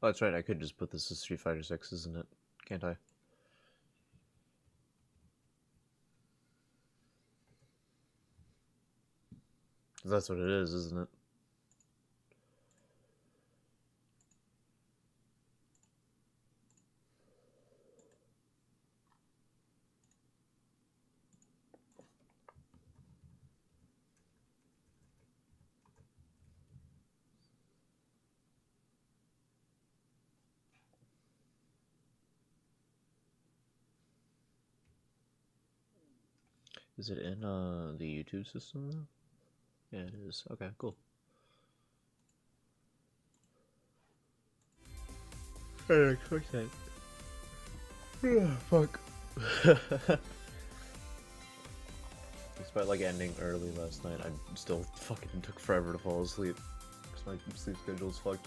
Oh, that's right. I could just put this as Street Fighter 6, isn't it? Can't I? That's what it is, isn't it? Is it in the YouTube system though? Yeah, it is. Okay, cool. I didn't expect that. Fuck. Despite like ending early last night, I still fucking took forever to fall asleep because my sleep schedule's fucked.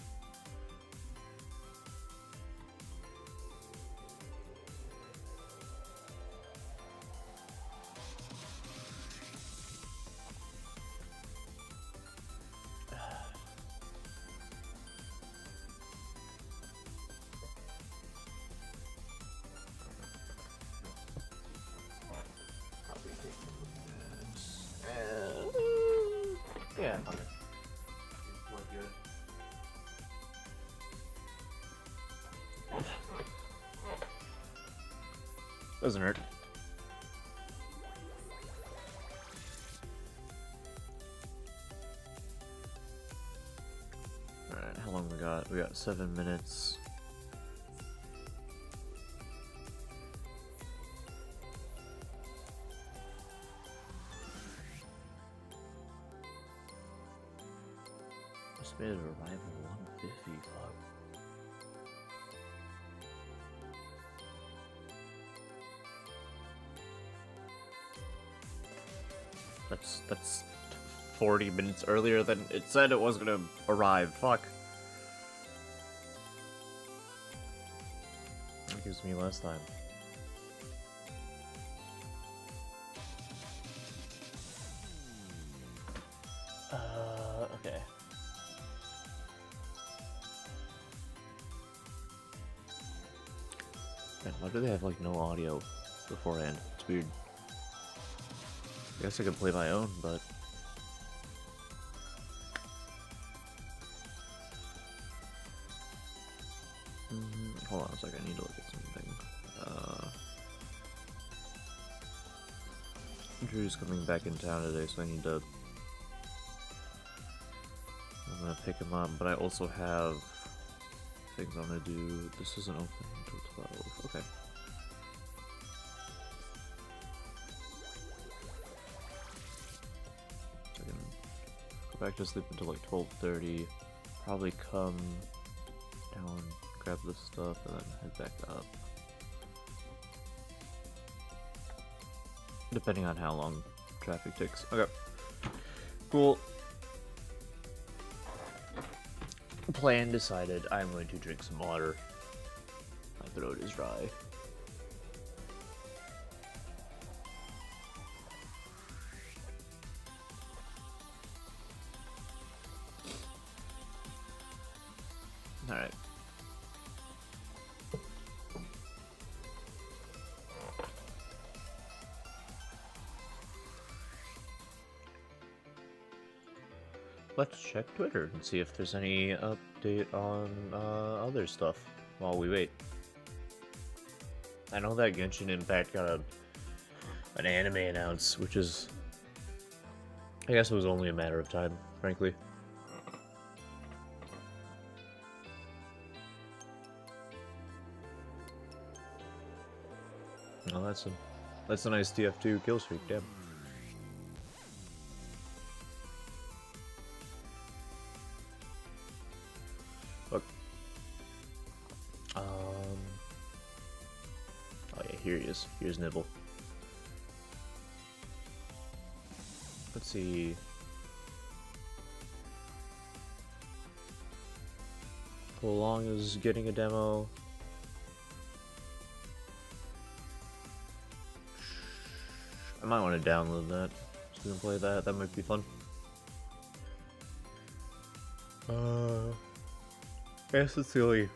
Yeah, okay. Doesn't hurt. Alright, how long we got? We got 7 minutes. Estimated arrival 150, fuck. That's 40 minutes earlier than it said it was gonna arrive. Fuck. That gives me less time. Okay. Man, why do they have like no audio beforehand? It's weird. I guess I could play my own, but hold on a second. I need to look at something. Drew's coming back in town today, so I need to. I'm gonna pick him up, but I also have things I'm gonna do. This isn't open until 12. Okay. So I can go back to sleep until like 12:30. Probably come down, grab this stuff, and then head back up. Depending on how long traffic takes. Okay. Cool. Plan decided. I'm going to drink some water. My throat is dry. Alright. Let's check Twitter and see if there's any update on other stuff while we wait. I know that Genshin Impact got an anime announced, which is, I guess it was only a matter of time, frankly. Oh, that's a nice TF2 kill streak, damn. Look. Oh yeah, here he is. Here's Nibble. Let's see. How long is getting a demo? I might want to download that. So we can play that. That might be fun. I guess it's the only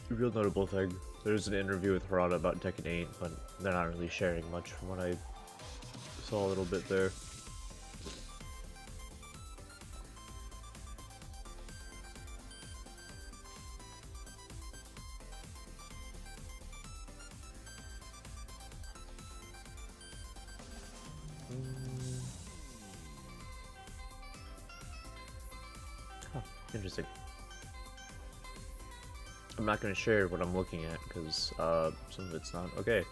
Real notable thing. There's an interview with Harada about Tekken 8, but they're not really sharing much from what I saw a little bit there. Huh, interesting. I'm not going to share what I'm looking at because some of it's not okay.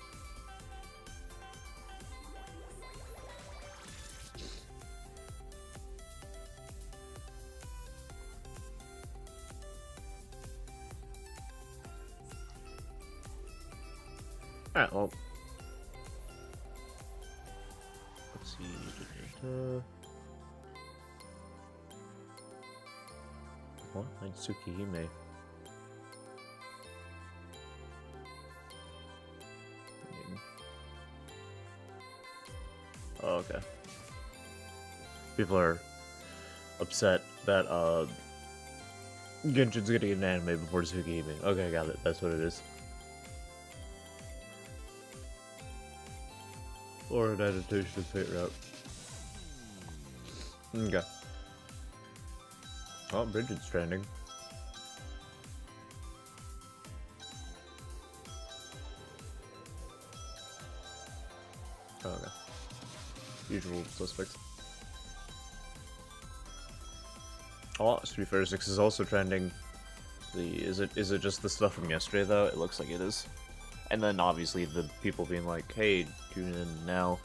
Alright, well. Let's see. What? Natsuki Hime. Oh, okay. People are upset that Genshin's gonna get an anime before Tsukihime. Okay, got it. That's what it is. Or an adaptation of Fate Route. Okay. Oh, Bridget's trending. Oh, okay. Usual suspects. Oh, Street Fighter 6 is also trending. Is it just the stuff from yesterday though? It looks like it is. And then obviously the people being like, "Hey, tune in now."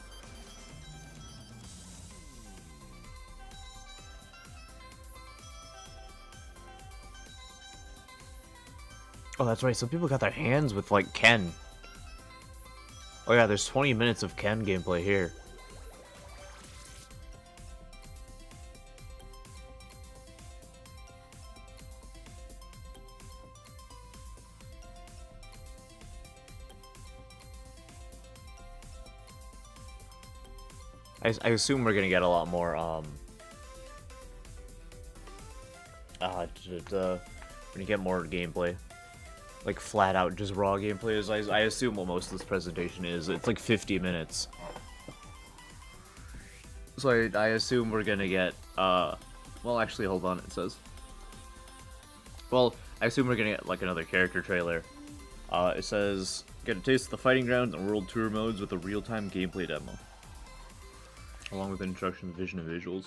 Oh, that's right. Some people got their hands with like Ken. Oh yeah, there's 20 minutes of Ken gameplay here. I assume we're gonna get a lot more, when you get more gameplay. Like, flat out, just raw gameplay. I assume what most of this presentation is. It's like 50 minutes. So I assume we're gonna get, well, actually, hold on, it says. Well, I assume we're gonna get, like, another character trailer. It says, get a taste of the fighting grounds and world tour modes with a real-time gameplay demo. Along with an introduction, vision, and visuals.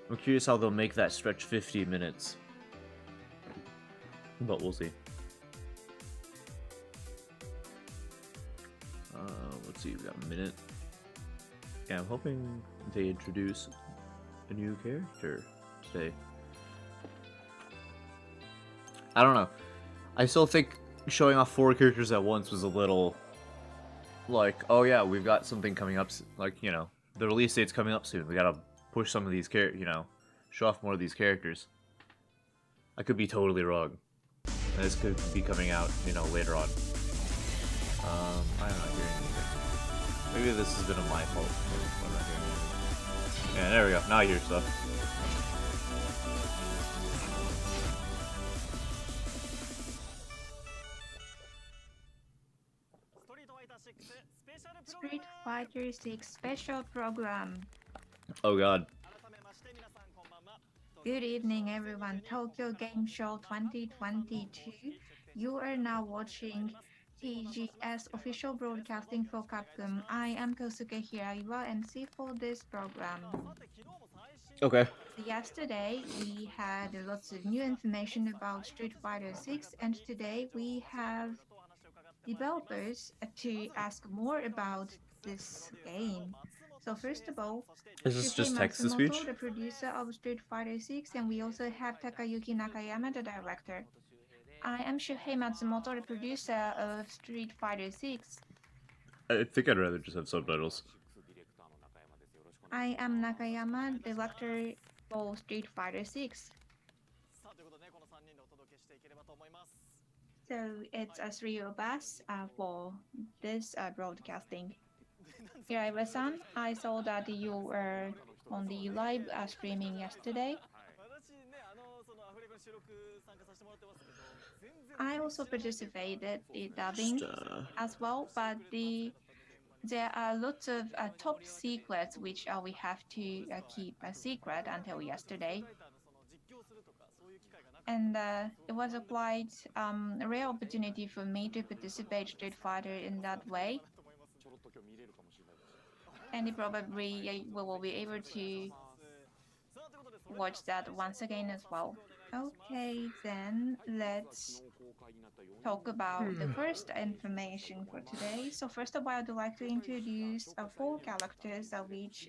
I'm curious how they'll make that stretch 50 minutes. But we'll see. Let's see, we got a minute. Yeah, I'm hoping they introduce a new character today. I don't know. I still think showing off 4 characters at once was a little... like, oh yeah, we've got something coming up, like, you know, the release date's coming up soon. We gotta push some of these show off more of these characters. I could be totally wrong. And this could be coming out, later on. I'm not hearing anything. Maybe this has been my fault. I'm not hearing anything. Yeah, there we go. Now I hear stuff. Street Fighter 6 special program. Oh god. Good evening, everyone. Tokyo Game Show 2022. You are now watching TGS official broadcasting for Capcom. I am Kosuke Hiraiwa, MC for this program. Okay. Yesterday, we had lots of new information about Street Fighter 6, and today we have developers to ask more about this game. So first of all, Is this Shuhei just text to Matsumoto, speech? the producer of Street Fighter 6, and we also have Takayuki Nakayama, the director. I am Shuhei Matsumoto, the producer of Street Fighter 6. I think I'd rather just have subtitles. I am Nakayama, director for Street Fighter 6. So it's a 3 of us for this broadcasting. Hiraiwa-san, I saw that you were on the live streaming yesterday. I also participated in Just, dubbing as well, but there are lots of top secrets which we have to keep a secret until yesterday. And it was a quite rare opportunity for me to participate Street Fighter in that way. And probably we will be able to watch that once again as well. Okay, then let's talk about the first information for today. So first of all, I'd like to introduce four characters which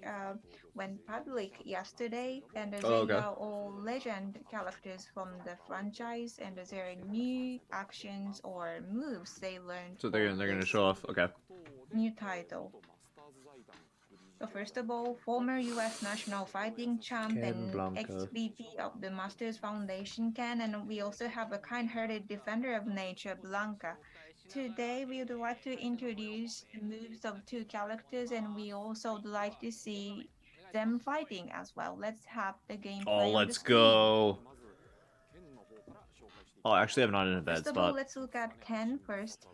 went public yesterday, and oh, they okay. are all legend characters from the franchise, and there are new actions or moves they learned So for they're gonna this show off. Okay. new title. So first of all, former U.S. national fighting champ Ken and Blanca. ex-VP of the Masters Foundation, Ken, and we also have a kind-hearted defender of nature, Blanca. Today, we would like to introduce the moves of two characters, and we also would like to see them fighting as well. Let's have the Oh, gameplay on the let's screen. go. Oh, actually, I'm not in a bad First of all, spot. let's look at Ken first.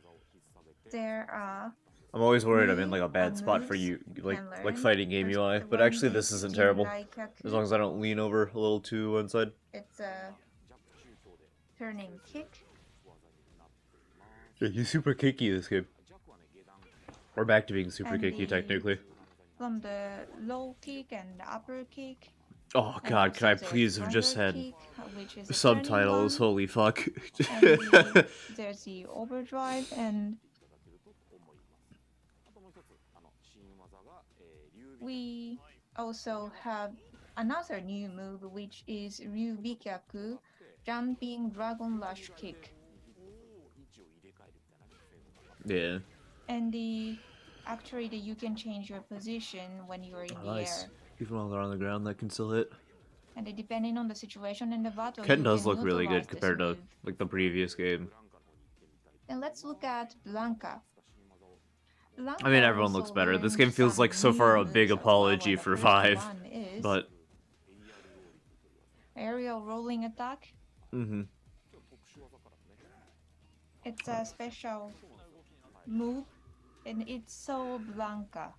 There are I'm always worried I'm in new like a bad spot for moves you, you like can learn. fighting game First UI. But one actually, this is isn't terrible. As Jinrai-kaku. long as I don't lean over a little to one side. It's a turning kick. Yeah, he's super kicky this game. We're back to being super And kicky technically. From the low kick and the upper kick. Oh And god, can I also please have there's just stronger had kick, which is a subtitles? turning one. Holy fuck. And there's the overdrive, and we also have another new move, which is Ryubikyaku, jumping dragon rush kick. Yeah. And actually you can change your position when you're in the Nice. air. Even while they're on the ground, that can still hit. And depending on the situation in the battle, Ken you does can look really neutralize good this compared to move. like the previous game. And let's look at Blanca. I mean, everyone looks better. This game feels like so far a big apology for 5, but aerial rolling attack. mm-hmm. It's a special move, and it's so Blanca.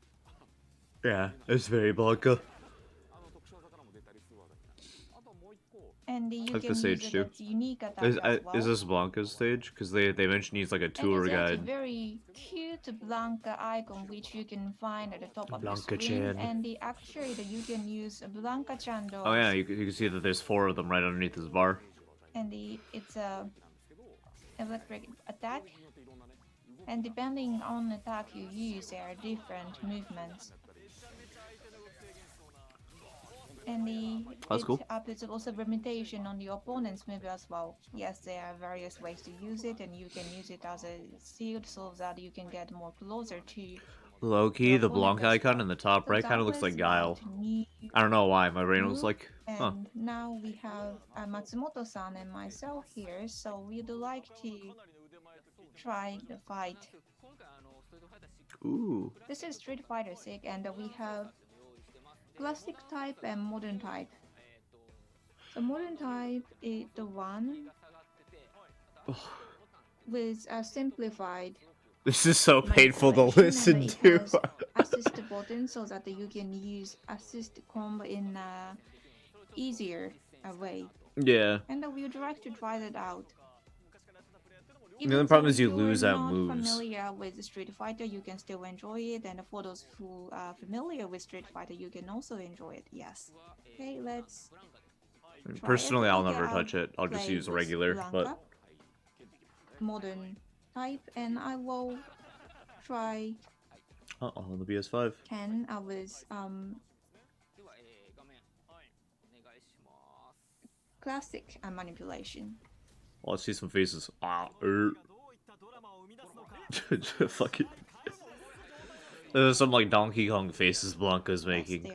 Yeah, it's very Blanca. And you like can the stage use too. its unique attack as well. Is this Blanca's stage? Because they mentioned he's like a tour guide. It's a very cute Blanca icon which you can find at the top of the screen. Blanca-chan. And actually you can use Blanca-chan doors. Oh yeah, you can see that there's 4 of them right underneath his bar. And it's a electric attack. And depending on the attack you use, there are different movements. And that's cool. It's also permutation on the opponent's move as well. Yes, there are various ways to use it, and you can use it as a shield so that you can get more closer to. Low-key, the Blanca icon in the top right kind of looks like Guile. I don't know why, my brain was like, huh. And now we have Matsumoto-san and myself here, so we'd like to try the fight. Ooh. This is Street Fighter 6, and we have classic type and modern type. The modern type is the one with a simplified. This is so painful to listen to. Assist button so that you can use assist combo in a easier way. Yeah. And we would like to try that out. The only problem is you lose out moves. If you're not familiar with Street Fighter, you can still enjoy it, and for those who are familiar with Street Fighter, you can also enjoy it. Yes. Okay, let's. Personally, I'll never touch it. I'll just use regular, but modern type, and I will try. On the PS5. Ken, I was classic manipulation. Oh, let's see some faces. Fuck it. There's some like Donkey Kong faces Blanca's making.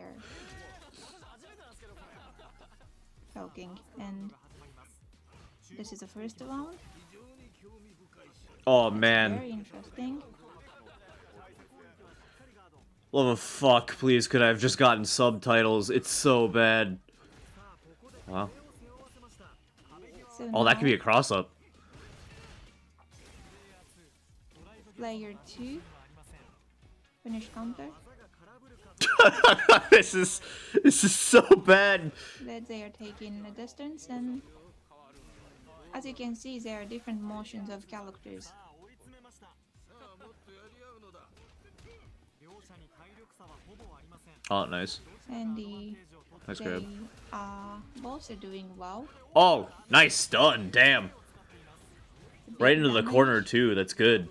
Talking, and this is the first round. Oh man. Very interesting. Love of fuck, please could I have just gotten subtitles? It's so bad. Wow. So oh, that could be a cross-up. Player 2. Finish counter. this is so bad. That they are taking a distance, and as you can see, there are different motions of characters. Oh, nice. And Nice grab. they are both doing well. Oh, nice stun. Damn. Right into the Damage. corner too. That's good.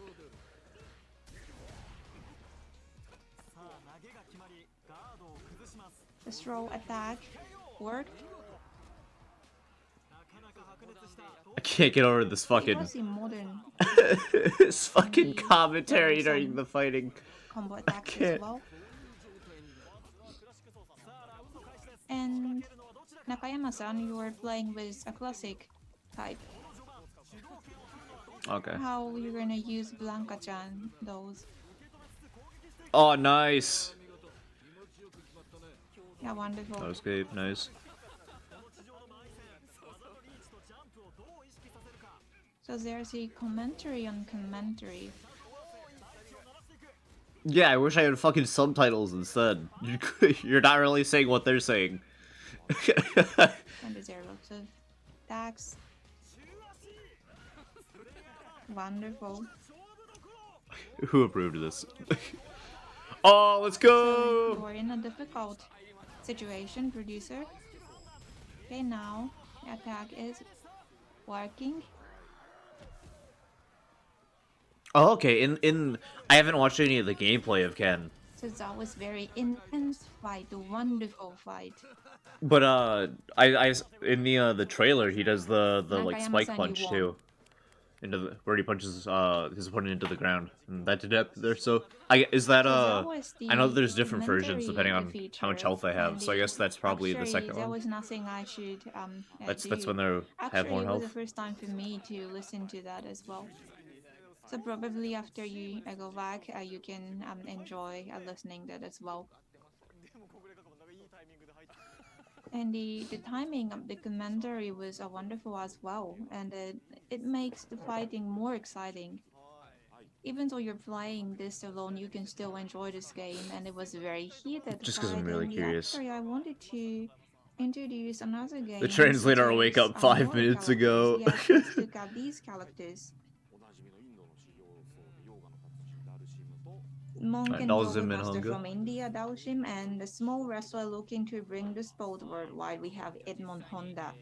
The throw attack worked. I can't get over this It fucking was in modern this fucking the- commentary there was during the fighting. combo attacks as can't. well. And Nakayama-san, you were playing with a classic type. Okay. How you gonna use Blanca-chan, those? Oh, nice. Yeah, wonderful. That was good. Nice. So there's a commentary on commentary. Yeah, I wish I had fucking subtitles instead. You're not really saying what they're saying. And there are lots of attacks. Wonderful. Who approved this? Oh, let's So go! you are in a difficult situation, producer. Okay, now the attack is working. Oh, okay. In I haven't watched any of the gameplay of Ken, So that was very intense fight, a wonderful fight. but I in the trailer he does the like spike Nakayama-san, you punch won. too, into the where he punches his opponent into the ground, and that did happen there. So is that So that was I know the there's different versions commentary depending on feature, how much health they have. and So I guess that's probably the actually, second there one. was nothing I should That's do. when they have Actually, more it was health. the first time for me to listen to that as well. So probably after you go back, you can enjoy listening that as well. And the timing of the commentary was wonderful as well, and it makes the fighting more exciting. Even though you're playing this alone, you can still enjoy this game, and it was a very heated Just 'cause fight. I'm really and curious. Actually, I wanted to introduce another game. The translator will wake which up is, 5 more minutes characters. ago. Yes, let's look at these characters. Monk and Dalsim and Robobuster Hunger. from India, Dalsim, and the small wrestler looking to bring the sport worldwide. We have Edmond Honda.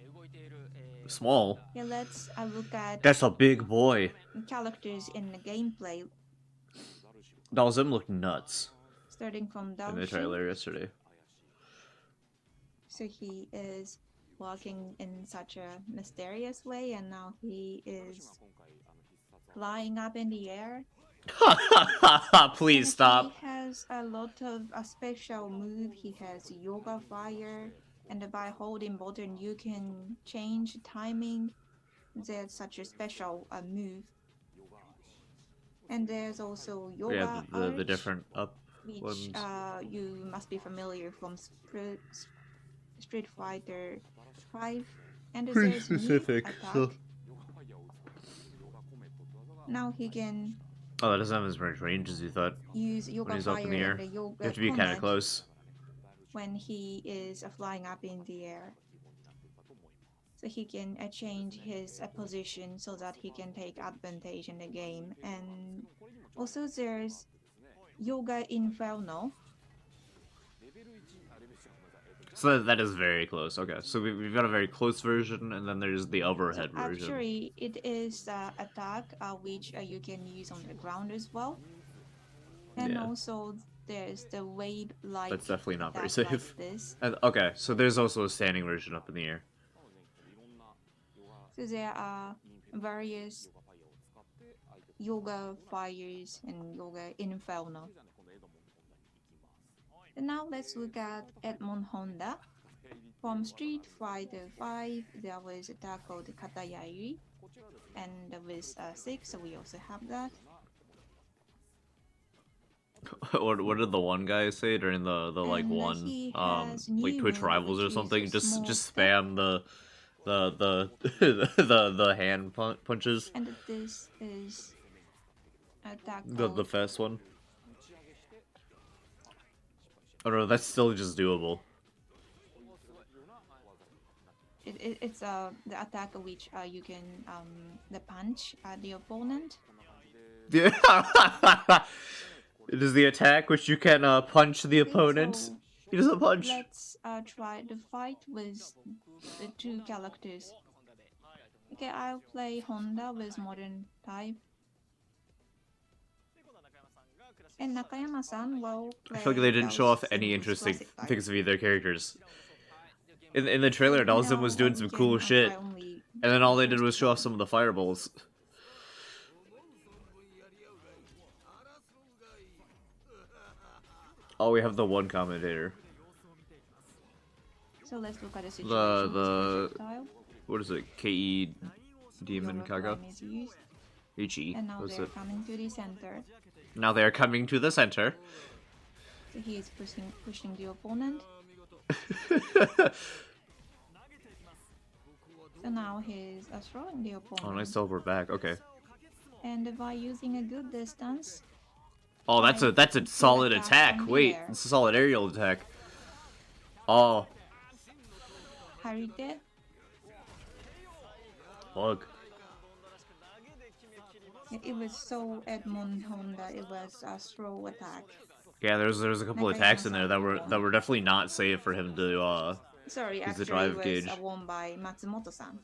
Small. Yeah, let's look at That's a big boy. characters in the gameplay, Dalsim looked nuts starting from in the Dalsim. trailer yesterday. So he is walking in such a mysterious way, and now he is flying up in the air. Please And stop. He has a lot of a special move. He has Yoga Fire, and by holding button, you can change timing. There's such a special move. And there's also Yoga Yeah, the Arch, different up which ones. you must be familiar from Street Fighter 5. And Pretty there's specific, Mute attack. so- Now he can Oh, that doesn't have as much range as you thought. use Yoga When he's up Fire in the air, and the Yoga You have to be kind of Comet close. when he is flying up in the air. So he can change his position so that he can take advantage in the game. And also there's Yoga Inferno. So that is very close. Okay, so we've got a very close version, and then there's the overhead So version. actually, it is attack which you can use on the ground as well. And Yeah. also there's the wave-like That's definitely not very attack like safe. this. And, okay, so there's also a standing version up in the air. So there are various Yoga Fires and Yoga Inferno. And now let's look at Edmond Honda. From Street Fighter 5, there was a attack called Katayari. And with 6, so we also have that. What did the one guy say during the like And, one he has like new Twitch move, rivals or which is something? a Just small spam the hand punches. And this is attack The code. fast one. Oh no, that's still just doable. It's the attack which you can the punch the opponent. Yeah. It is the attack which you can punch the Okay, opponent. so He doesn't punch. let's try the fight with the two characters. Okay, I'll play Honda with modern type. And Nakayama-san will I feel like play they didn't show off Dhalsim any with interesting classic type. things of either characters. In the So trailer, for Dalsim now, was doing we some can cool shit, try only and then all the they did first was show off one. some of the fireballs. Oh, we have the one commentator. So let's look at the situation The with projectile. what is it? Ke Demon Your Kaga? flame is used, Ichi. and now Was they're it? coming to the center. Now they are coming to the center. So he is pushing the opponent. So now he's throwing the opponent. Oh, nice silver back. Okay. And by using a good distance. Oh, that's a solid attack. From the Wait, air. it's a solid aerial attack. Oh, Harite. fuck. It was so Edmond Honda. It was a throw attack. Yeah, there's a couple attacks in there that were definitely not safe for him to Sorry, use the actually drive it was gauge. won by Matsumoto-san.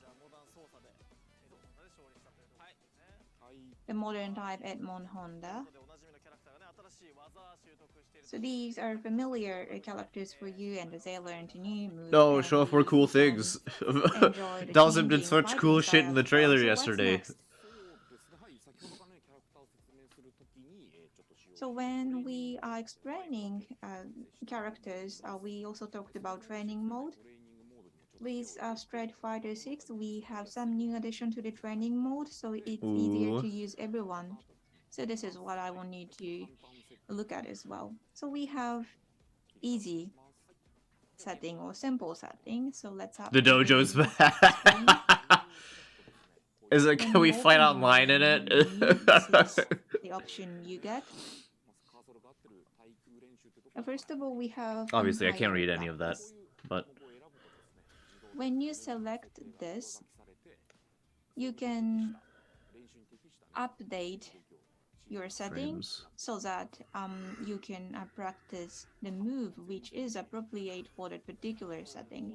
The modern type Edmond Honda. So these are familiar characters for you, and they learned new moves. No, show off more cool things. Dalsim did such cool shit in the trailer yesterday. So when we are explaining characters, we also talked about training mode. With Street Fighter 6, we have some new addition to the training mode, so it's easier to use everyone. So this is what I want you to look at as well. So we have easy setting or simple setting. So let's have The dojo's back. Is it? Can we fight online in it? This is the option you get. First of all, we have. Obviously, I can't read any of that, but when you select this, you can update your settings so that you can practice the move which is appropriate for that particular setting.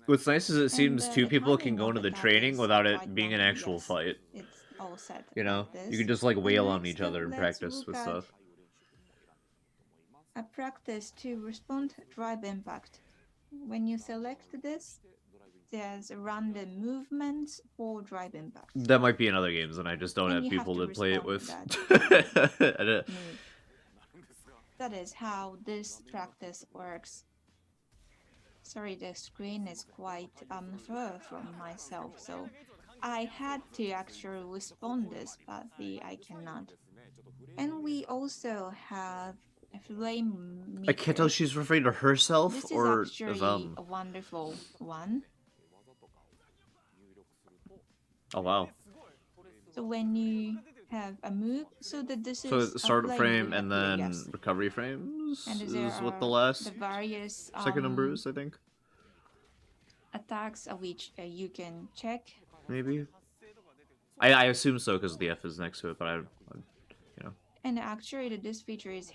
What's nice is it seems two people can go into the training without it being an actual fight. It's all set. You know, like you can just like wail on each other and practice with stuff. A practice to respond drive impact. When you select this, there's random movements for drive impact. That might be in other games, and I just don't have people to play it with. That is how this practice works. Sorry, the screen is quite far from myself, so I had to actually respond this, but I cannot. And we also have a flame meter. I can't tell if she's referring to herself this or is actually them. A wonderful one. Oh wow. So when you have a move, so that this so is start frame and then yes. Recovery frames and is what the last the various second number is, I think. Attacks which you can check. Maybe. I assume so because the F is next to it, but I you know. And actually, this feature is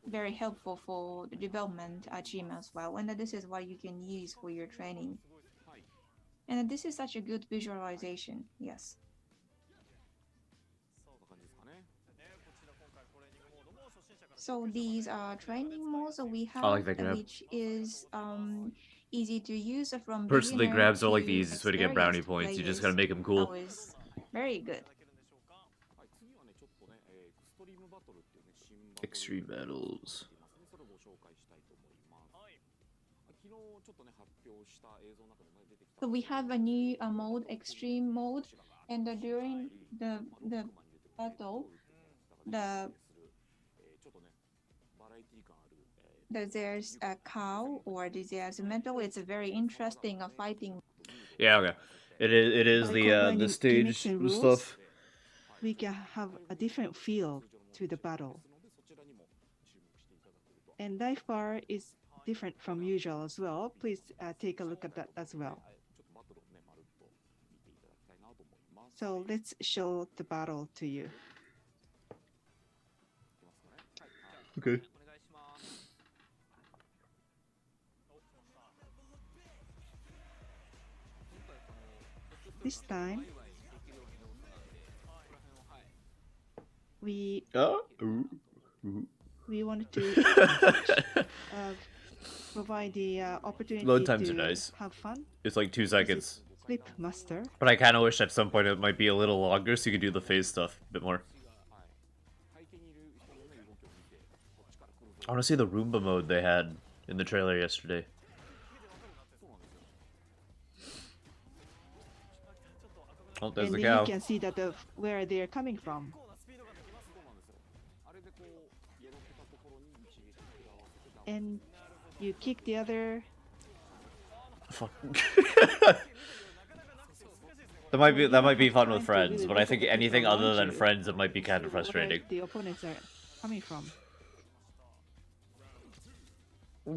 very helpful for the development team as well, and this is what you can use for your training. And this is such a good visualization. Yes. So these are training modes we have, which is easy to use from personally grabs are like the easiest way to get brownie points. You just gotta make them cool. Always very good. Extreme battles. So we have a new mode, extreme mode, and during the battle, there's a cow or there's a metal. It's a very interesting fighting. Yeah, okay. It is By the combining gimmicks stage and rules, stuff. we can have a different feel to the battle. And dive bar is different from usual as well. Please take a look at that as well. So let's show the battle to you. Okay. This time, we Oh. Ooh. we wanted to provide the opportunity Load times to are nice. have fun. It's like 2 This seconds. is Flip Master. But I kind of wish at some point it might be a little longer so you could do the phase stuff a bit more. I want to see the Roomba mode they had in the trailer yesterday. Oh, there's And the then cow. you can see that where they are coming from. And you kick the other. Fuck. that might be fun with friends, but I think anything other than friends, it might be kind of frustrating. Where the opponents are coming from.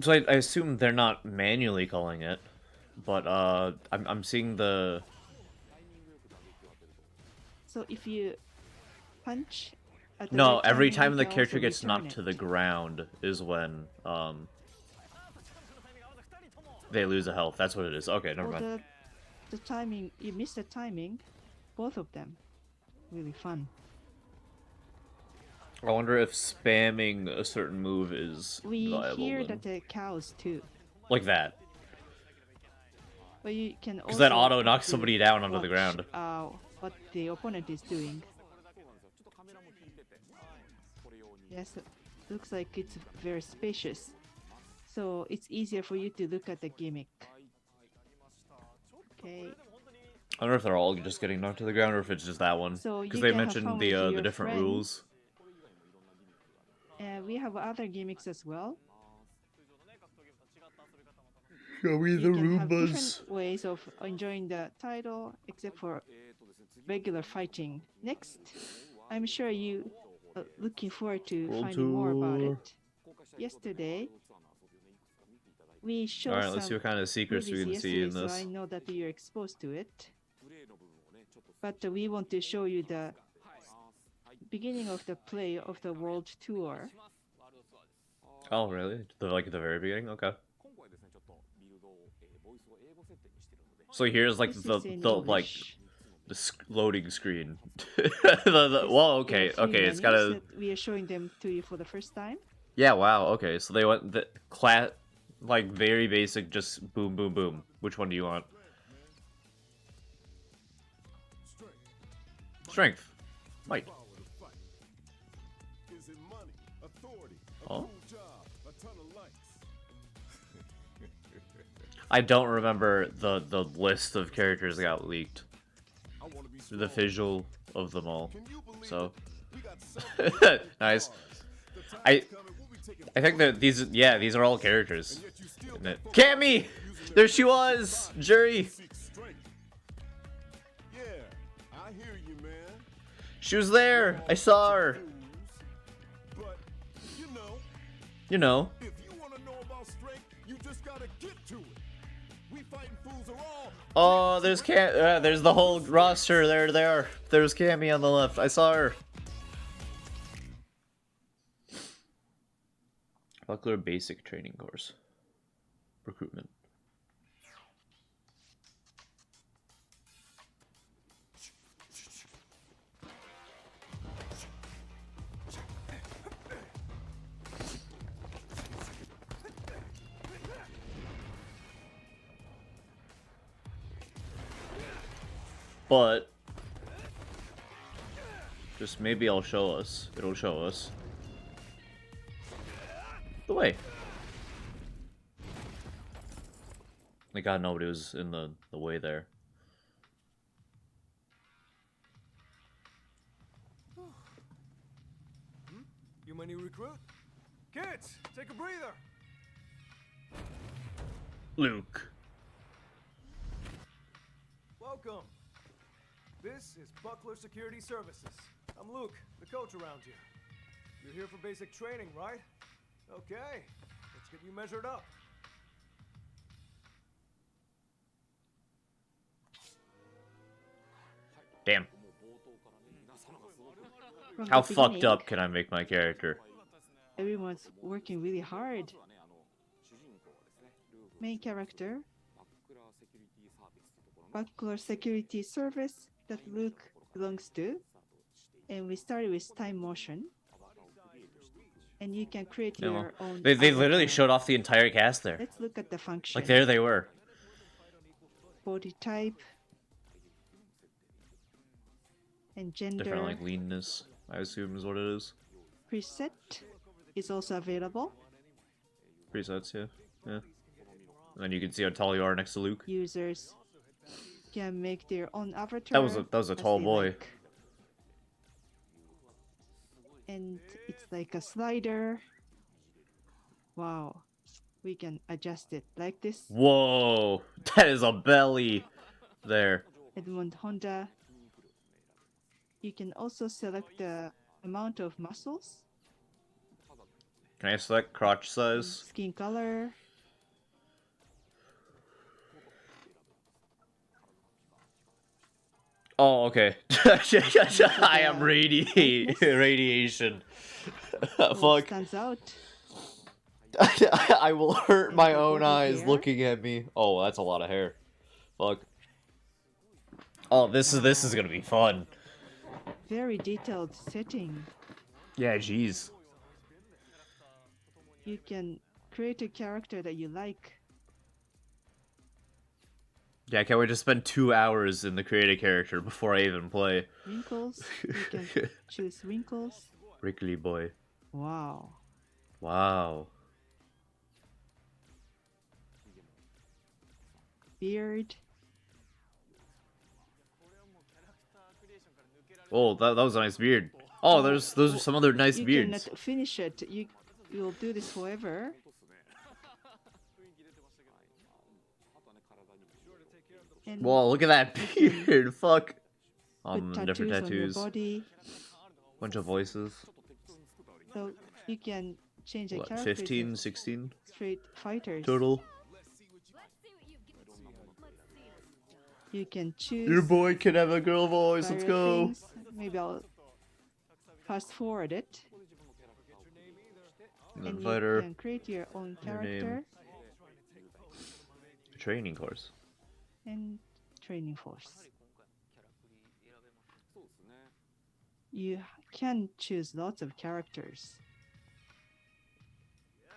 So I assume they're not manually calling it, but I'm seeing the. So if you punch at the No, right every timing, time you the can character also gets return knocked it. to the ground is when they lose a health. That's what it is. Okay, never Well, mind. the timing, you missed the timing, both of them. Really fun. I wonder if spamming a certain move is We viable. hear then. that the cows too. Like that. But you can also Because that auto have knocks to somebody down onto the watch, ground. What the opponent is doing. Yes, it looks like it's very spacious. So it's easier for you to look at the gimmick. Okay. I wonder if they're all just getting knocked to the ground or if it's just that one. So Because you they can have mentioned fun the with your different friends. rules. We have other gimmicks as well. Show me You can have different ways of enjoying the title, except for regular fighting. Next, I'm sure you are looking forward to World finding more about Tour. it. Yesterday, we showed Alright, let's see some what kind of secrets we movies can see in yesterday, so this. I know that you're exposed to it. But we want to show you the beginning of the play of the World Tour. Oh, really? Like at the very beginning? Okay. So here's like This the is in like English. the loading screen. Well, okay, There are three okay, it's menus gotta. that we are showing them to you for the first time. Yeah, wow, okay, so they went the like very basic, just boom, boom, boom. Which one do you want? Strength. Might. Oh? I don't remember the list of characters that got leaked. The visual of them all. So nice. I think that these are all characters. Isn't it? Cammy! There she was! Jury! She was there! I saw her! You know. Oh, there's there's the whole roster. There. There's Cammy on the left. I saw her. Buckler basic training course. Recruitment. But just maybe it'll show us the way. Thank God nobody was in the way there. You my new recruit? Kids, take a breather. Luke. Whoa, welcome. This is Buckler Security Services. I'm Luke, the coach around here. You're here for basic training, right? Okay, let's get you measured up. Damn. From How the fucked beginning, up can I make my character? everyone's working really hard. Main character, Buckler Security Service that Luke belongs to. And we started with time motion. And you can create Yeah, well, your own. They literally avatar. showed off the entire cast there. Let's look at the function. Like there they were. Body type and gender. Different like leanness, I assume is what it is. Preset is also available. Presets, yeah. Yeah. And then you can see how tall you are next to Luke. Users can make their own avatar. That was a as tall they boy. like. And it's like a slider. Wow. We can adjust it like this. Whoa, that is a belly there. Edmund Honda. You can also select the amount of muscles, Can I select crotch size? skin color. Oh, okay. I am radiation. What Fuck. stands out. I will hurt my own Body eyes hair. looking at me. Oh, that's a lot of hair. Fuck. Oh, this is gonna be fun. Very detailed setting. Yeah, jeez. You can create a character that you like. Yeah, I can't wait to spend 2 hours in the creative character before I even play. Wrinkles. You can choose wrinkles. Wrinkly boy. Wow. Wow. Beard. Oh, that was a nice beard. Oh, those are some other nice You beards. cannot finish it. You'll do this forever. And Whoa, look at that beard. Fuck. put Different tattoos on your tattoos. body. Bunch of voices. So you can change a What, character 15, to 16 straight fighters. total? You can choose. Your boy can have a girl voice. Let's various go. things. Maybe I'll fast forward it. And And then you fighter. can create your own Your name. character Training course. and training force. You can choose lots of characters. Yeah,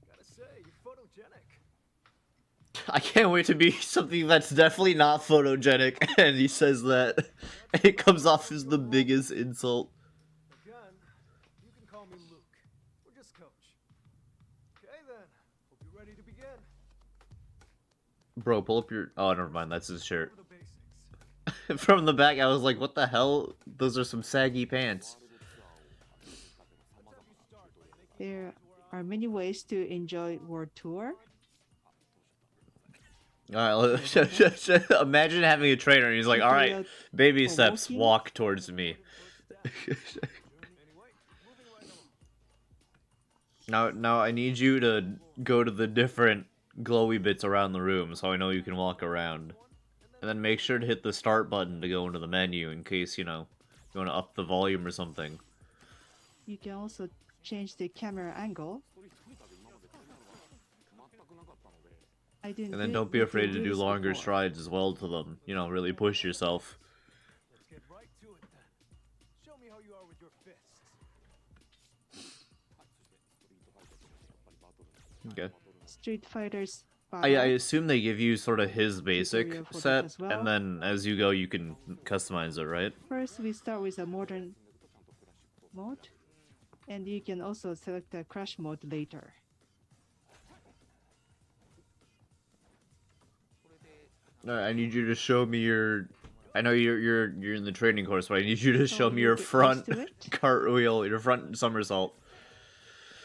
gotta say, you're photogenic. I can't wait to be something that's definitely not photogenic. And he says that. And it comes off as the biggest insult. Again, you can call me Luke. Or just Coach. Okay then, hope you're ready to begin. Bro, pull up your... Oh, never mind. That's his shirt. For the basics. From the back, I was like, what the hell? Those are some saggy pants. There are many ways to enjoy World Tour. Alright, imagine having a trainer and he's like, alright, baby for steps, walking. walk towards me. Now I need you to go to the different glowy bits around the room so I know you can walk around. And then make sure to hit the start button to go into the menu in case, you know, you want to up the volume or something. You can also change the camera angle. I didn't And then do- don't be get afraid to do this longer before. strides as well to them. You know, really push yourself. Let's get right to it then. Show me how you are with your fists. Okay. Street Fighters. I assume they give you sort of his basic Tutorial for that set, as well. and then as you go, you can customize it, right? First, we start with a modern mode, and you can also select a crash mode later. Alright, I need you to show me your. I know you're in the training course, but I need you to show me you your get used front to it. cartwheel, your front somersault.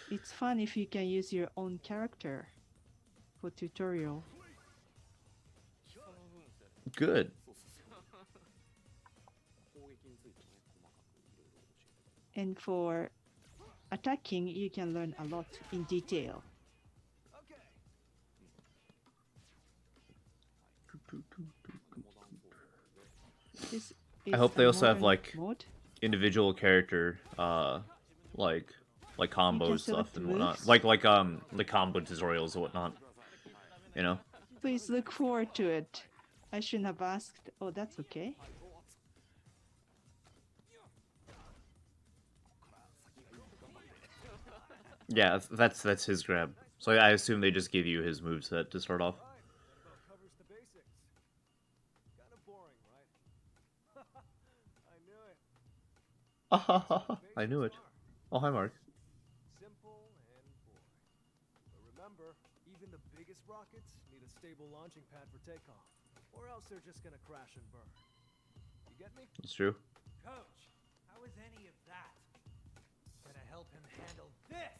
It's fun if you can use your own character for tutorial. Good. And for attacking, you can learn a lot in detail. Okay. This I is hope they a also have modern like mode. individual character, like combo can stuff select and whatnot, moves. like the combo tutorials and whatnot. You know. Please look forward to it. I shouldn't have asked. Oh, that's okay. Yeah, that's his grab. So I assume they just give you his moveset to start off. Right. That about covers the basics. Kind of boring, right? I knew it. I knew it. Oh, hi, Mark. Simple and boring. But remember, even the biggest rockets need a stable launching pad for takeoff, or else they're just gonna crash and burn. You get me? It's true. Coach, how is any of that gonna help him handle this?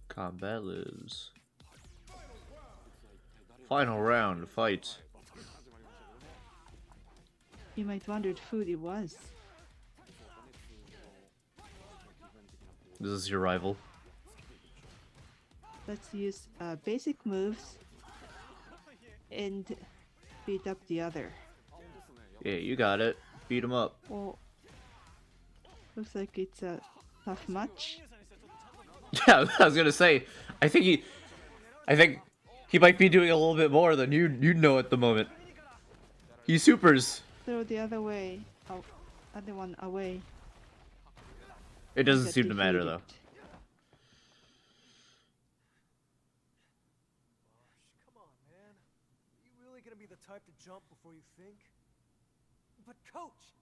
Combat lives. Final round, fight. You might wonder who it was. This is your rival. Let's use basic moves and beat up the other. Yeah, you got it. Beat him up. Oh, looks like it's a tough match. Yeah, I was gonna say. I think he might be doing a little bit more than you know at the moment. He supers. Throw the other way. Oh, other one away. It doesn't Get seem to matter defeated. though. Gosh, come on, man. Are you really gonna be the type to jump before you think? But coach,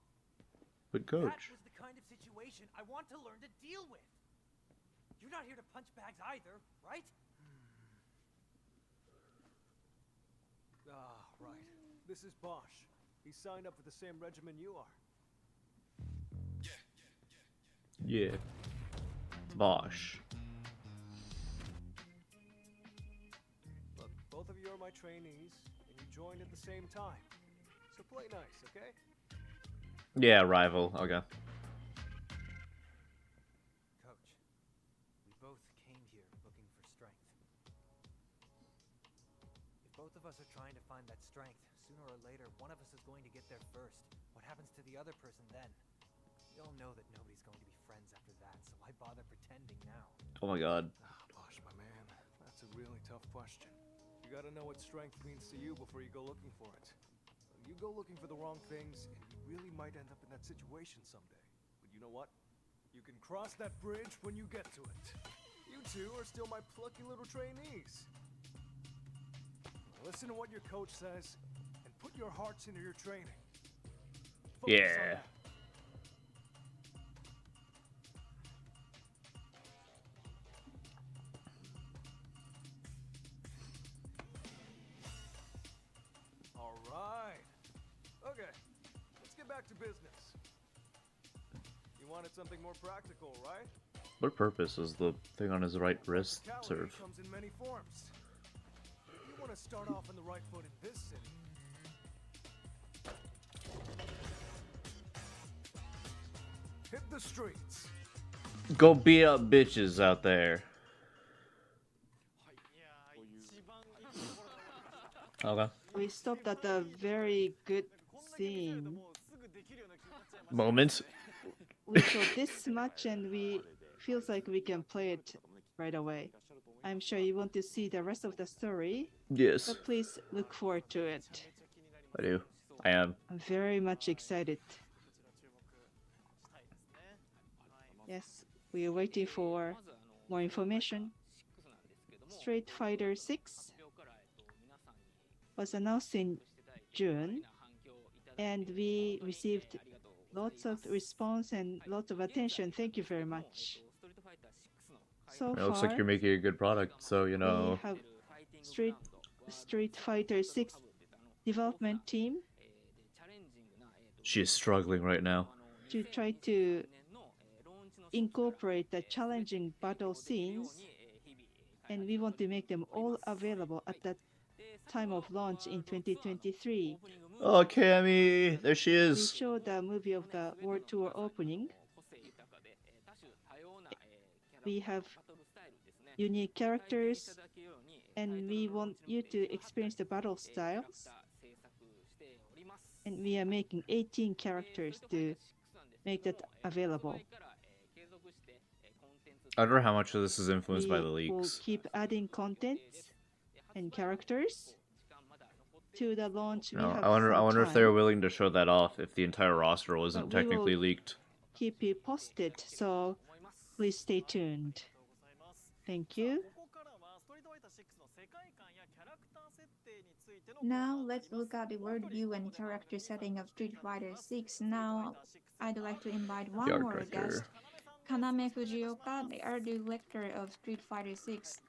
But that coach. was the kind of situation I want to learn to deal with. You're not here to punch bags either, right? Ah, right. This is Bosch. He signed up for the same regimen you are. Yeah. Bosch. Look, both of you are my trainees, and you joined at the same time. So play nice, okay? Yeah, rival. Okay. Coach, we both came here looking for strength. If both of us are trying to find that strength, sooner or later, one of us is going to get there first. What happens to the other person then? We all know that nobody's going to be friends after that, so why bother pretending now? Oh my god. Ah, Bosch, my man. That's a really tough question. You gotta know what strength means to you before you go looking for it. You go looking for the wrong things, and you really might end up in that situation someday. But you know what? You can cross that bridge when you get to it. You two are still my plucky little trainees. Now listen to what your coach says, and put your hearts into your training. Focus on Yeah. that. All right. Okay, let's get back to business. You wanted something more practical, right? What purpose does the thing on his right wrist Practicality serve? comes in many forms. You want to start off on the right foot in this city. Hit the streets. Go beat up bitches out there. Okay. We stopped at a very good scene. Moment. We saw this much and we feels like we can play it right away. I'm sure you want to see the rest of the story, Yes, so please look forward to it. I do. I am. I'm very much excited. Yes, we are waiting for more information. Street Fighter 6 was announced in June, and we received lots of response and lots of attention. Thank you very much. So It looks far, like you're making a good product, so you we know. have Street Fighter 6 development team She is struggling right now. to try to incorporate the challenging battle scenes, and we want to make them all available at the time of launch in 2023. Oh, Cammy! There she We is! show the movie of the World Tour opening. We have unique characters, and we want you to experience the battle styles. And we are making 18 characters to make that available. I wonder how much of this is influenced by We the will leaks. keep adding contents and characters to the launch. We No, have I wonder if they were time, willing to show that off if the entire roster wasn't but we will technically leaked. keep you posted, so please stay tuned. Thank you. Now let's look at the word view and character setting of Street Fighter 6. Now I'd like to invite one art more director. guest, Kaname Fujioka, the art director of Street Fighter 6.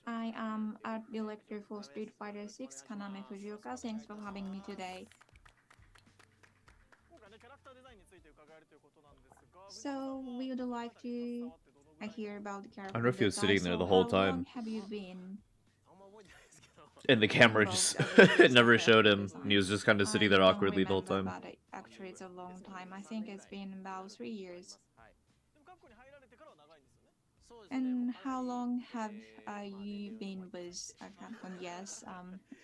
I am art director for Street Fighter 6, Kaname Fujioka. Thanks for having me today. So we would like to hear about the character. I wonder if he was design. sitting there So the whole how time. long have you been? And the camera just it never showed him. And he was just kind of sitting there I don't awkwardly the whole remember, time. but actually, it's a long time. I think it's been about 3 years. And how long have you been with Capcom? Yes,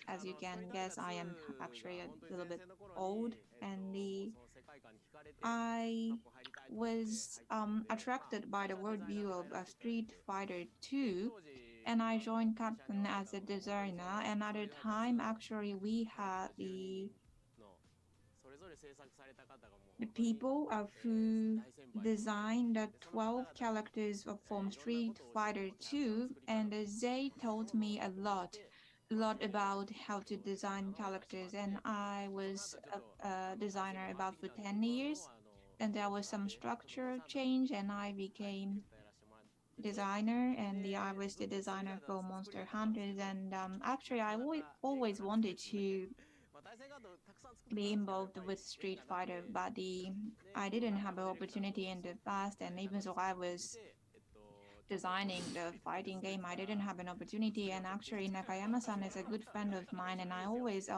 as you can guess, I am actually a little bit old, and I was attracted by the worldview of Street Fighter 2, and I joined Capcom as a designer. And at the time, actually, we had the people who designed the 12 characters from Street Fighter 2, and they taught me a lot about how to design characters. And I was a designer about for 10 years. And there was some structural change, and I became designer, and I was the designer for Monster Hunters. And actually, I always wanted to be involved with Street Fighter, but I didn't have an opportunity in the past. And even though I was designing the fighting game, I didn't have an opportunity. And actually, Nakayama-san is a good friend of mine, and I always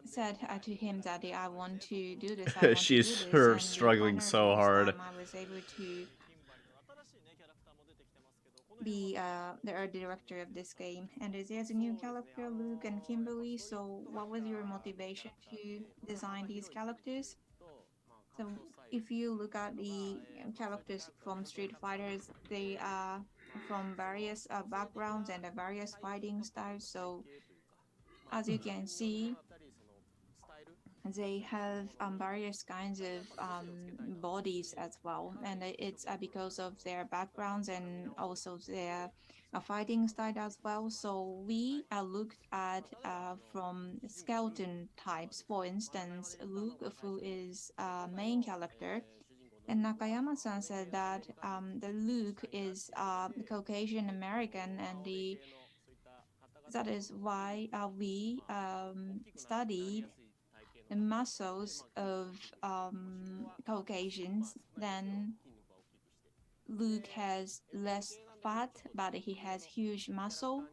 said to him that I want to do this. I want She's to do this. And struggling so finally, hard. this time I was able to be the art director of this game. And there's a new character, Luke and Kimberly. So what was your motivation to design these characters? So if you look at the characters from Street Fighters, they are from various backgrounds and various fighting styles. So as you can see, they have various kinds of bodies as well, and it's because of their backgrounds and also their fighting style as well. So we looked at from skeleton types. For instance, Luke, who is a main character, and Nakayama-san said that the Luke is Caucasian American, and that is why we studied the muscles of Caucasians. Then Luke has less fat, but he has huge muscle,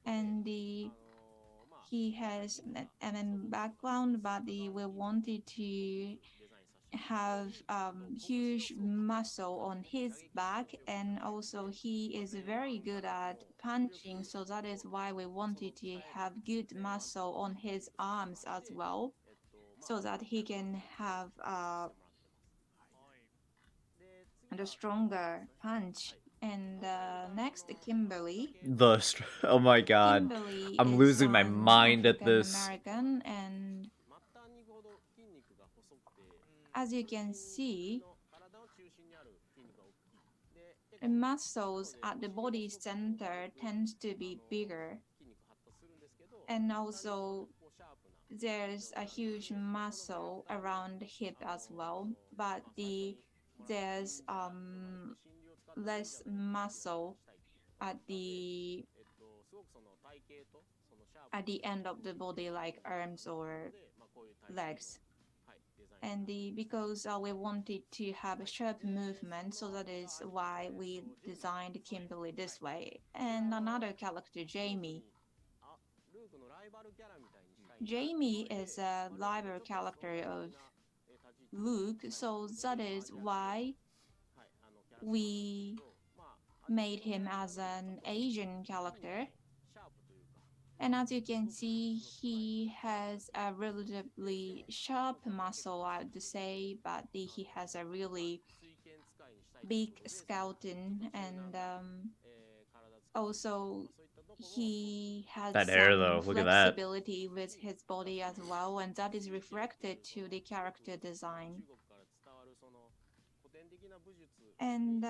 and he has an background, but we wanted to have huge muscle on his back, and also he is very good at punching. So that is why we wanted to have good muscle on his arms as well, so that he can have a stronger punch. And next, Kimberly. Oh my god. Kimberly I'm is losing my an mind at African this. American, and as you can see, the muscles at the body center tends to be bigger, and also there's a huge muscle around the hip as well, but there's less muscle at at the end of the body, like arms or legs. And because we wanted to have a sharp movement, so that is why we designed Kimberly this way. And another character, Jamie. Jamie is a rival character of Luke, so that is why we made him as an Asian character. And as you can see, he has a relatively sharp muscle, I would say, but he has a really big skeleton, and also he has That hair, some though, look at that. flexibility with his body as well, and that is reflected to the character design. And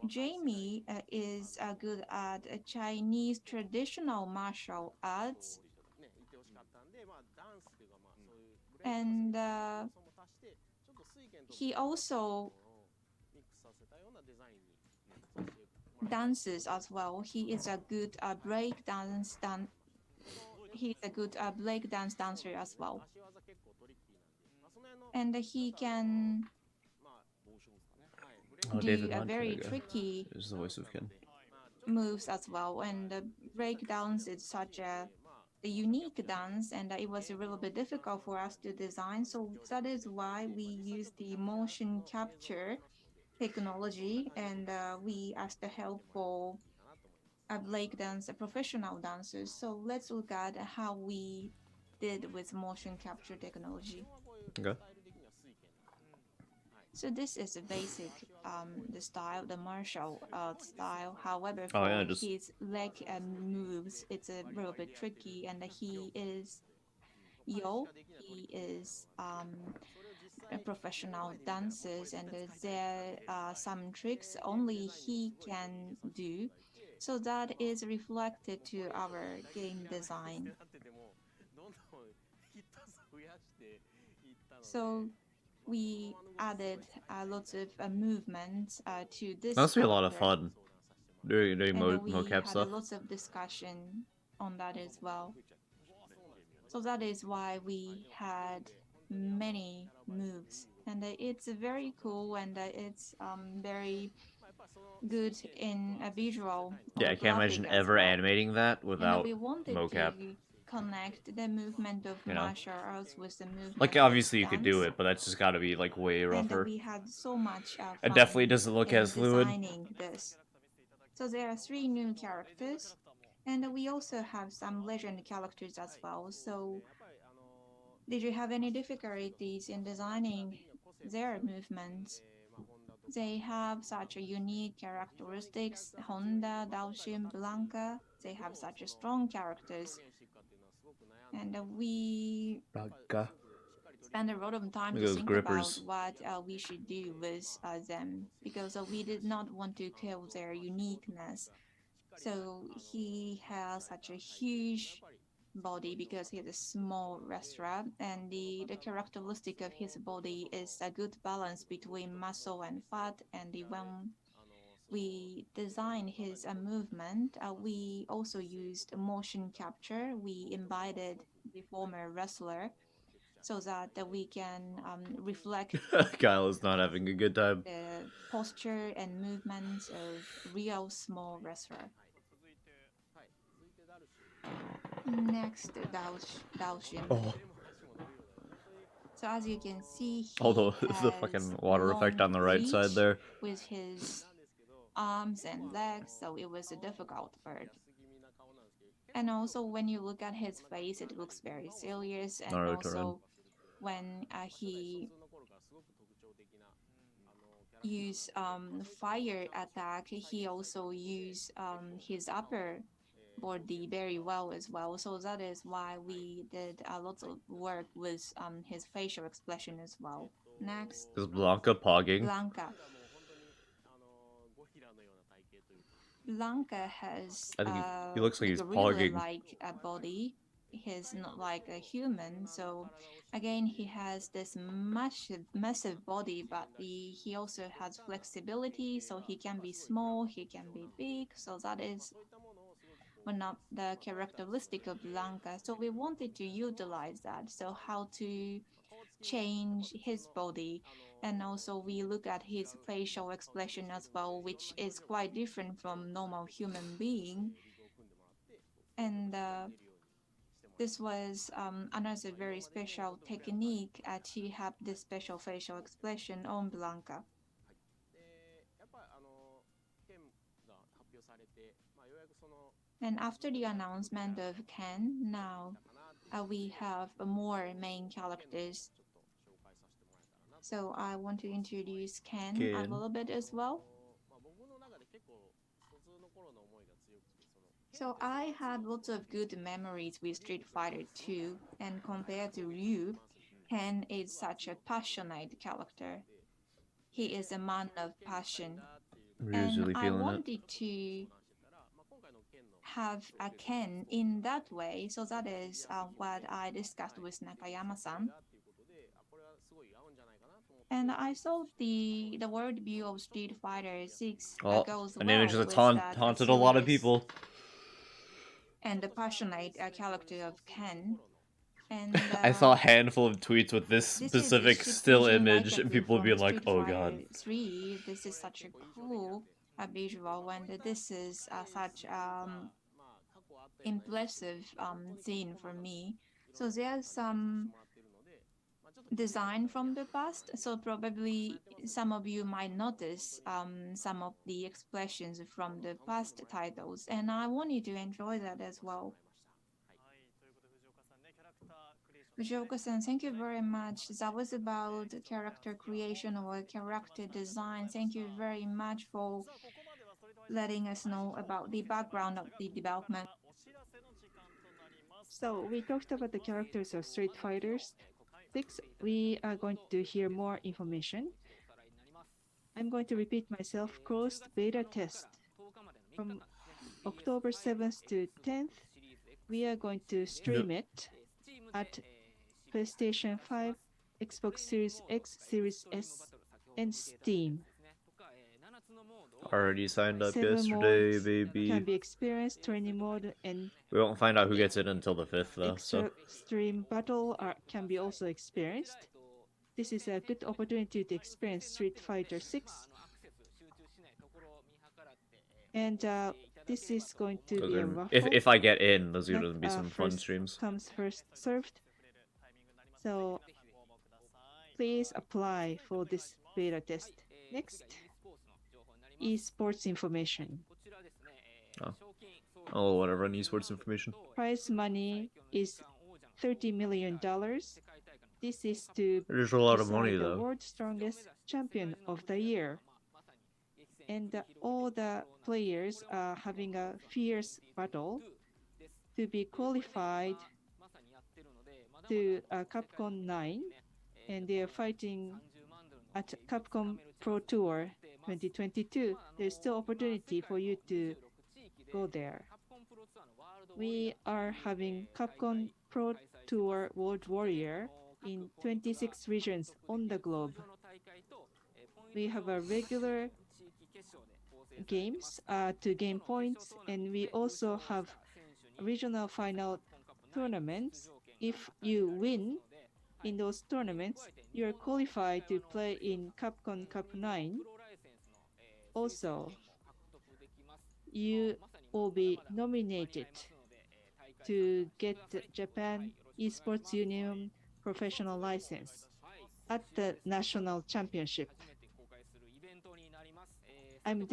Jamie is good at Chinese traditional martial arts, and he also dances as well. He is a good break dance He's a good break dance dancer as well, and he can Oh, do David a very Montego tricky is the voice of Ken. moves as well. And break dance is such a unique dance, and it was a little bit difficult for us to design. So that is why we use the motion capture technology, and we asked the help for a break dance professional dancers. So let's look at how we did with motion capture technology. Okay. So this is a basic the style, the martial style. However, Oh, for yeah, just- his leg moves, it's a little bit tricky, and he is Yo. He is a professional dancers, and there are some tricks only he can do. So that is reflected to our game design. So we added lots of movements to this. That must be a lot of character. fun. Doing And we mocap had stuff. lots of discussion on that as well. So that is why we had many moves, and it's very cool, and it's very good in a visual. Yeah, I can't imagine ever animating that without and we wanted mocap. to connect the movement of You know? martial arts with the movement. Like, of obviously you could do dance. it, but that's just got to be like way And rougher. we had so much fun. It definitely doesn't look in as fluid. designing this. So there are 3 new characters, and we also have some legend characters as well. So did you have any difficulties in designing their movements? They have such a unique characteristics. Honda, Daoshin, Blanca, they have such a strong characters. And we spend a lot of time to think grippers. about what we should do with them, because we did not want to kill their uniqueness. So he has such a huge body because he's a small wrestler, and the characteristic of his body is a good balance between muscle and fat. And when we designed his movement, we also used motion capture. We invited the former wrestler so that we can reflect Kyle is not having a good time. the posture and movements of real small wrestler. Next, Daoshin. Oh. So as you can see, he Although the has fucking water effect long on the right side reach there. with his arms and legs, so it was a difficult part. And also, when you look at his face, it looks very serious. And Naruto also, when he use fire attack, he also use his upper body very well as well. So that is why we did a lot of work with his facial expression as well. Next, Is Blanca pogging? Blanca has I think he looks like he's pogging. Like a body. He's not like a human. So again, he has this massive body, but he also has flexibility. So he can be small, he can be big. So that is one of the characteristic of Blanca. So we wanted to utilize that. So how to change his body, and also we look at his facial expression as well, which is quite different from normal human being. And this was another very special technique to have this special facial expression on Blanca. And after the announcement of Ken, now we have more main characters. So I want to introduce Ken a Ken. little bit as well. So I had lots of good memories with Street Fighter 2, and compared to Ryu, Ken is such a passionate character. He is a man of passion, Ryu's and really I feeling it. wanted to have a Ken in that way. So that is what I discussed with Nakayama-san. And I thought the worldview of Street Fighter 6 Oh, goes an image well that's with that haunted a lot of serious people. and the passionate character of Ken. And I saw a handful of tweets with this this specific is still vision I image, get and people being from like, Street "Oh Fighter god." 3. This is such a cool visual, and this is such impressive scene for me. So there's some design from the past. So probably some of you might notice some of the expressions from the past titles, and I want you to enjoy that as well. Fujioka-san, thank you very much. That was about character creation or character design. Thank you very much for letting us know about the background of the development. So we talked about the characters of Street Fighters 6. We are going to hear more information. I'm going to repeat myself. Closed beta test from October 7th to 10th. We are going to stream it at PlayStation 5, Xbox Series X, Series S, and Steam. Already signed up 7 yesterday, modes baby. can be experienced, training mode, and We won't find out who gets it until the 5th, though. So extreme battle can be also experienced. This is a good opportunity to experience Street Fighter 6. And this is going to be a raffle. if I get in, those are Not, gonna be some fun first streams. comes first served. So please apply for this beta test. Next, esports information. Oh, whatever on esports information. Prize money is $30 million. This is to There's a lot of money, decide the though. world's strongest champion of the year. And all the players are having a fierce battle to be qualified to Capcom 9, and they are fighting at Capcom Pro Tour 2022. There's still opportunity for you to go there. We are having Capcom Pro Tour World Warrior in 26 regions on the globe. We have a regular games to gain points, and we also have regional final tournaments. If you win in those tournaments, you are qualified to play in Capcom Cup 9. Also, you will be nominated to get the Japan Esports Union professional license at the national championship. I'm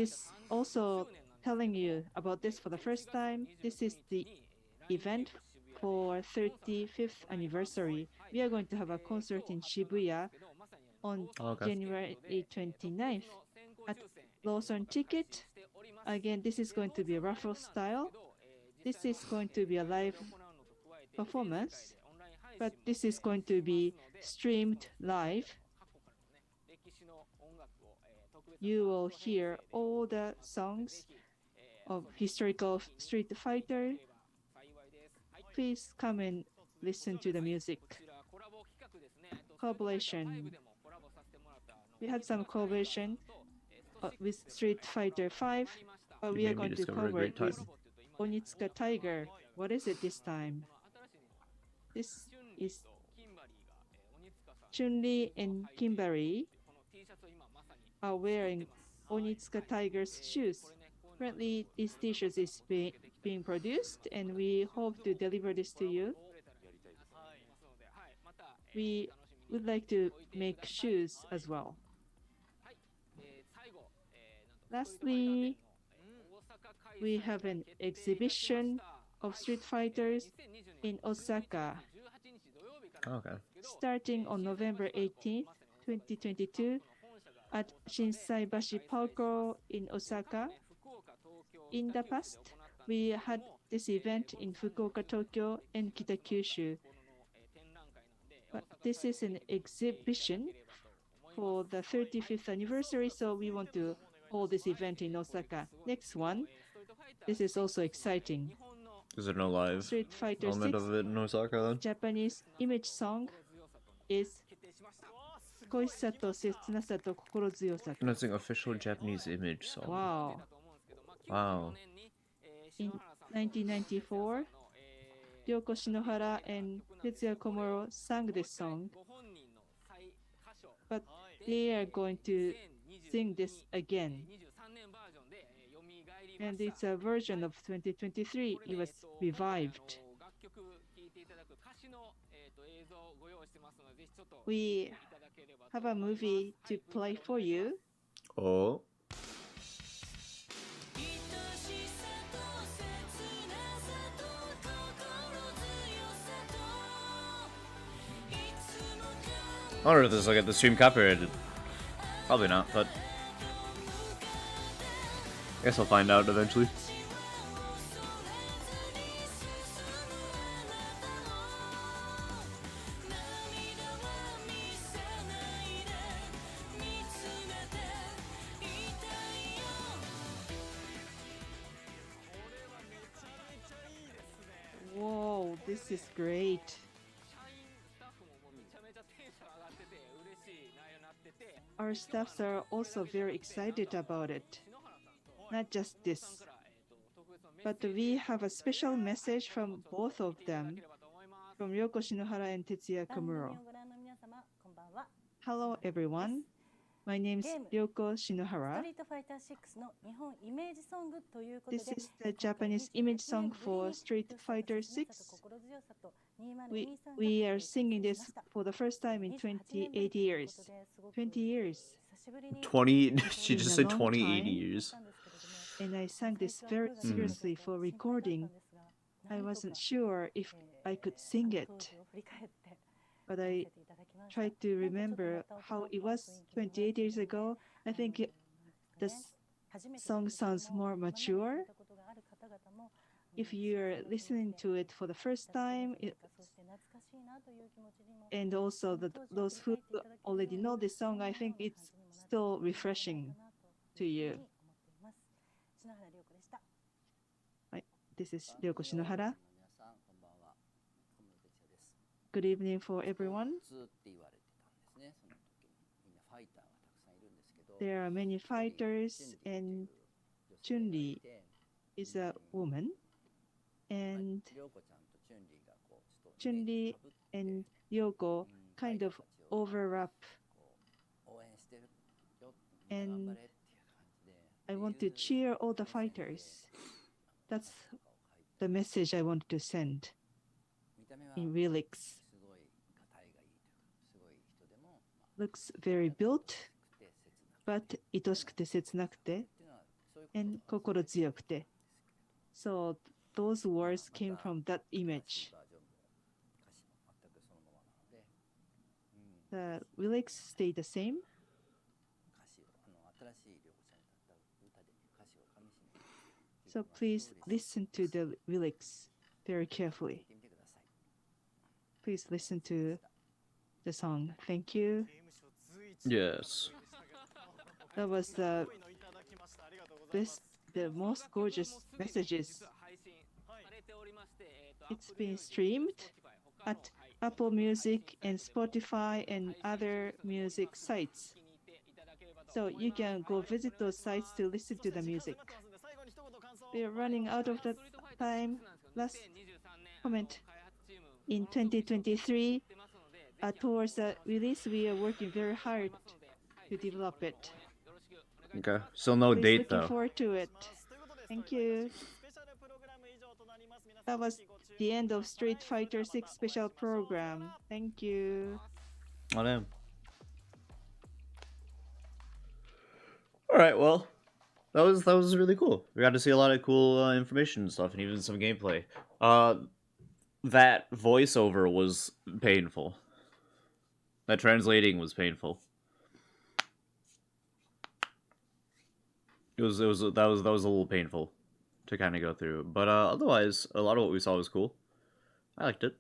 also telling you about this for the first time. This is the event for 35th anniversary. We are going to have a concert in Shibuya on January 29th at Lawson Ticket. Again, this is going to be a raffle style. This is going to be a live performance, but this is going to be streamed live. You will hear all the songs of historical Street Fighter. Please come and listen to the music. Collaboration. We had some collaboration with Street Fighter 5, but we are going to collaborate with Onitsuka Tiger. What is it this time? This is Chun-Li and Kimberly are wearing Onitsuka Tiger's shoes. Currently, this t-shirt is being produced, and we hope to deliver this to you. We would like to make shoes as well. Lastly, we have an exhibition of Street Fighters in Osaka. Okay. Starting on November 18th, 2022 at Shinsaibashi Parko in Osaka. In the past, we had this event in Fukuoka, Tokyo, and Kitakyushu. But this is an exhibition for the 35th anniversary, so we want to hold this event in Osaka. Next one, this is also exciting. Is there no live Street Fighter element 6 of it in Osaka then? Japanese image song is Koishisa to Setsunasa to Kokorozuyosa. That's an official Japanese image song. Wow. Wow. In 1994, Ryoko Shinohara and Tetsuya Komuro sang this song, but they are going to sing this again. And it's a version of 2023. It was revived. We have a movie to play for you. Oh. I wonder if this will get the stream copyrighted. Probably not, but I guess I'll find out eventually. Whoa, this is great. Our staffs are also very excited about it. Not just this, but we have a special message from both of them, from Ryoko Shinohara and Tetsuya Komuro. Hello everyone, my name is Ryoko Shinohara. This is the Japanese image song for Street Fighter 6. We are singing this for the first time in 28 years. 20 years. 20, she It's just been a said long 20, 80 time. years. And I sang this very seriously for recording. I wasn't sure if I could sing it, but I tried to remember how it was 28 years ago. I think the song sounds more mature. If you're listening to it for the first time, and also those who already know this song, I think it's still refreshing to you. This is Ryoko Shinohara. Good evening for everyone. There are many fighters, and Chun-Li is a woman, and Chun-Li and Ryoko kind of overlap, and I want to cheer all the fighters. That's the message I want to send in lyrics. Looks very built, but 愛しくて切なくて and 心強くて. So those words came from that image. The lyrics stay the same. So please listen to the lyrics very carefully. Please listen to the song. Thank you. Yes. That was the most gorgeous messages. It's been streamed at Apple Music and Spotify and other music sites. So you can go visit those sites to listen to the music. We are running out of the comment. In 2023, towards the release, we are working very hard to develop it. Okay. Still no Please date looking though. forward to it. Thank you. That was the end of Street Fighter 6 special program. Thank you. Oh damn. Alright, well. That was really cool. We got to see a lot of cool information and stuff, and even some gameplay. That voiceover was painful. That translating was painful. That was a little painful to kind of go through, but otherwise, a lot of what we saw was cool. I liked it.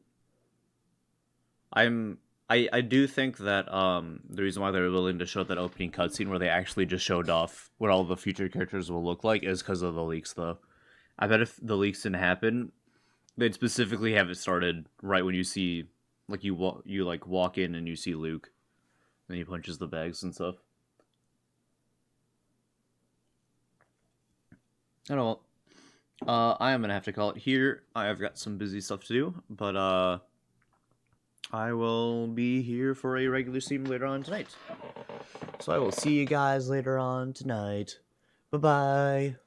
I do think that the reason why they were willing to show that opening cutscene where they actually just showed off what all the future characters will look like is because of the leaks, though. I bet if the leaks didn't happen, they'd specifically have it started right when you see, like, you walk in and you see Luke, and he punches the bags and stuff. I don't know. I am gonna have to call it here. I've got some busy stuff to do, but I will be here for a regular stream later on tonight. So I will see you guys later on tonight. Bye-bye.